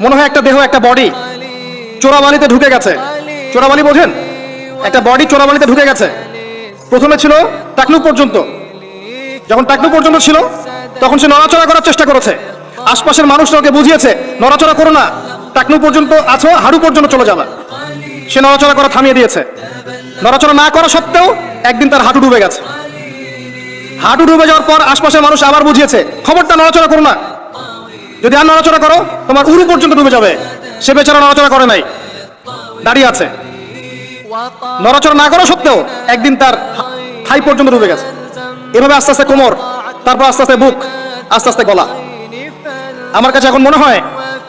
মনে হয় একটা দেহ, একটা বডি চোরাবালিতে ঢুকে গেছে। চোরাবালি বোঝেন? একটা বডি চোরাবালিতে ঢুকে গেছে। প্রথমে ছিল টাকলু পর্যন্ত, যখন টাকলু পর্যন্ত ছিল তখন সে নড়াচড়া করার চেষ্টা করেছে। আশপাশের মানুষরা ওকে বুঝিয়েছে নড়াচড়া করো না, টাকলু পর্যন্ত আছো, হাড়ু পর্যন্ত চলে যাবে। সে নড়াচড়া করা থামিয়ে দিয়েছে। নড়াচড়া না করা সত্ত্বেও একদিন তার হাঁটু ডুবে গেছে। হাঁটু ডুবে যাওয়ার পর আশপাশের মানুষ আবার বুঝিয়েছে খবরটা নড়াচড়া করো না, যদি আর নড়াচড়া করো তোমার উরু পর্যন্ত ডুবে যাবে। সে বেচারা নড়াচড়া করে নাই, দাঁড়িয়ে আছে। নড়াচড়া না করা সত্ত্বেও একদিন তার থাই পর্যন্ত ডুবে গেছে। এভাবে আস্তে আস্তে কোমর, তারপর আস্তে আস্তে বুক, আস্তে আস্তে গলা। আমার কাছে এখন মনে হয়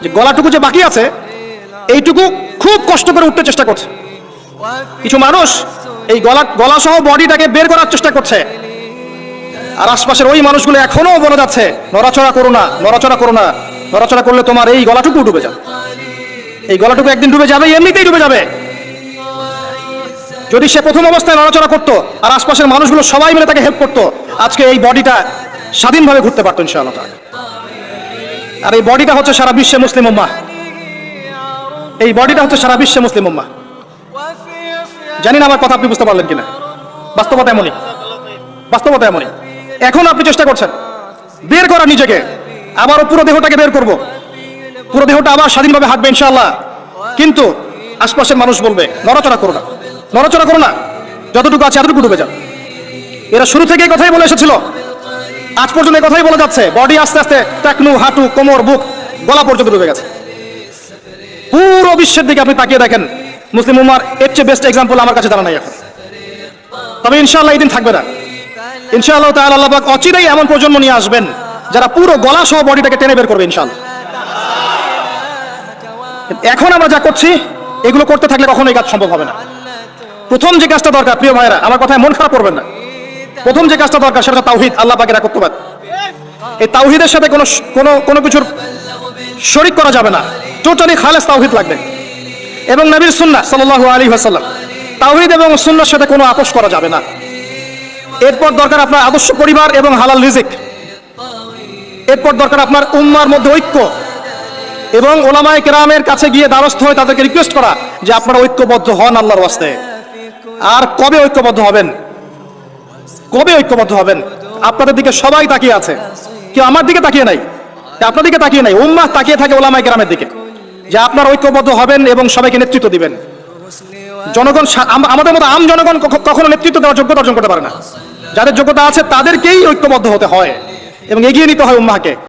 যে গলাটুকু যে বাকি আছে এইটুকু খুব কষ্ট করে উঠতে চেষ্টা করছে। কিছু মানুষ এই গলা সহ বডিটাকে বের করার চেষ্টা করছে, আর আশপাশের ওই মানুষগুলো এখনো বলে যাচ্ছে নড়াচড়া করো না, নড়াচড়া করো না, নড়াচড়া করলে তোমার এই গলাটুকু ডুবে যাবে। এই গলাটুকু একদিন ডুবে যাবে, এমনিতেই ডুবে যাবে। যদি সে প্রথম অবস্থায় নড়াচড়া করতো আর আশপাশের মানুষগুলো সবাই মিলে তাকে হেল্প করতো, আজকে এই বডিটা স্বাধীনভাবে ঘুরতে পারতো ইনশাআল্লাহ। আর এই বডিটা হচ্ছে সারা বিশ্বে মুসলিম উম্মাহ। এই বডিটা হচ্ছে সারা বিশ্বে মুসলিম উম্মাহ। জানি না আমার কথা আপনি বুঝতে পারলেন কিনা। বাস্তবতা এমনই, বাস্তবতা এমনই। এখন আপনি চেষ্টা করছেন বের করা নিজেকে, আবারও পুরো দেহটাকে বের করব, পুরো দেহটা আবার স্বাধীনভাবে হাঁটবে ইনশাআল্লাহ। কিন্তু আশপাশের মানুষ বলবে নড়াচড়া করো না, নড়াচড়া করো না, যতটুকু আছে এতটুকু ডুবে যাও। এরা শুরু থেকেই কথাই বলে এসেছিল, আজ পর্যন্ত এই কথাই বলে যাচ্ছে। বডি আস্তে আস্তে টাকনু, হাঁটু, কোমর, বুক, গলা পর্যন্ত ডুবে গেছে। পুরো বিশ্বের দিকে আপনি তাকিয়ে দেখেন, মুসলিম উম্মার এর চেয়ে বেস্ট এক্সাম্পল আমার কাছে জানা নাই এখন। তবে ইনশাআল্লাহ এই দিন থাকবে না। ইনশাআল্লাহ তাআলা আল্লাহ পাক অচিরেই এমন প্রজন্ম নিয়ে আসবেন যারা পুরো গলা সহ বডিটাকে টেনে বের করবে ইনশাআল্লাহ। এখন আমরা যা করছি এগুলো করতে থাকলে কখনোই কাজ সম্ভব হবে না। প্রথম যে কাজটা দরকার, প্রিয় ভাইরা, আমার কথায় মন খারাপ করবেন না, প্রথম যে কাজটা দরকার সেটা তাওহীদ, আল্লাহ পাকের একত্ববাদ। এই তাওহীদের সাথে কোনো কিছুর শরীক করা যাবে না, টোটালি খালেস তাওহীদ লাগবে। এবং নবীর সুন্নাহ সাল্লাল্লাহু আলাইহি ওয়াসাল্লাম, তাওহীদ এবং সুন্নাহর সাথে কোনো আপোষ করা যাবে না। এরপর দরকার আপনার আদর্শ পরিবার এবং হালাল রিজিক। এরপর দরকার আপনার উম্মার মধ্যে ঐক্য এবং ওলামায়ে কেরামের কাছে গিয়ে দ্বারস্থ হয়ে তাদেরকে রিকোয়েস্ট করা যে আপনারা ঐক্যবদ্ধ হন আল্লাহর ওয়াস্তে। আর কবে ঐক্যবদ্ধ হবেন? কবে ঐক্যবদ্ধ হবেন? আপনাদের দিকে সবাই তাকিয়ে আছে, কেউ আমার দিকে তাকিয়ে নাই, আপনার দিকে তাকিয়ে নাই। উম্মাহ তাকিয়ে থাকে ওলামায়ে কেরামের দিকে যে আপনারা ঐক্যবদ্ধ হবেন এবং সবাইকে নেতৃত্ব দিবেন। জনগণ, আমাদের মতো আম জনগণ কখনো নেতৃত্ব দেওয়ার যোগ্যতা অর্জন করতে পারে না। যাদের যোগ্যতা আছে তাদেরকেই ঐক্যবদ্ধ হতে হয় এবং এগিয়ে নিতে হয় উম্মাহকে।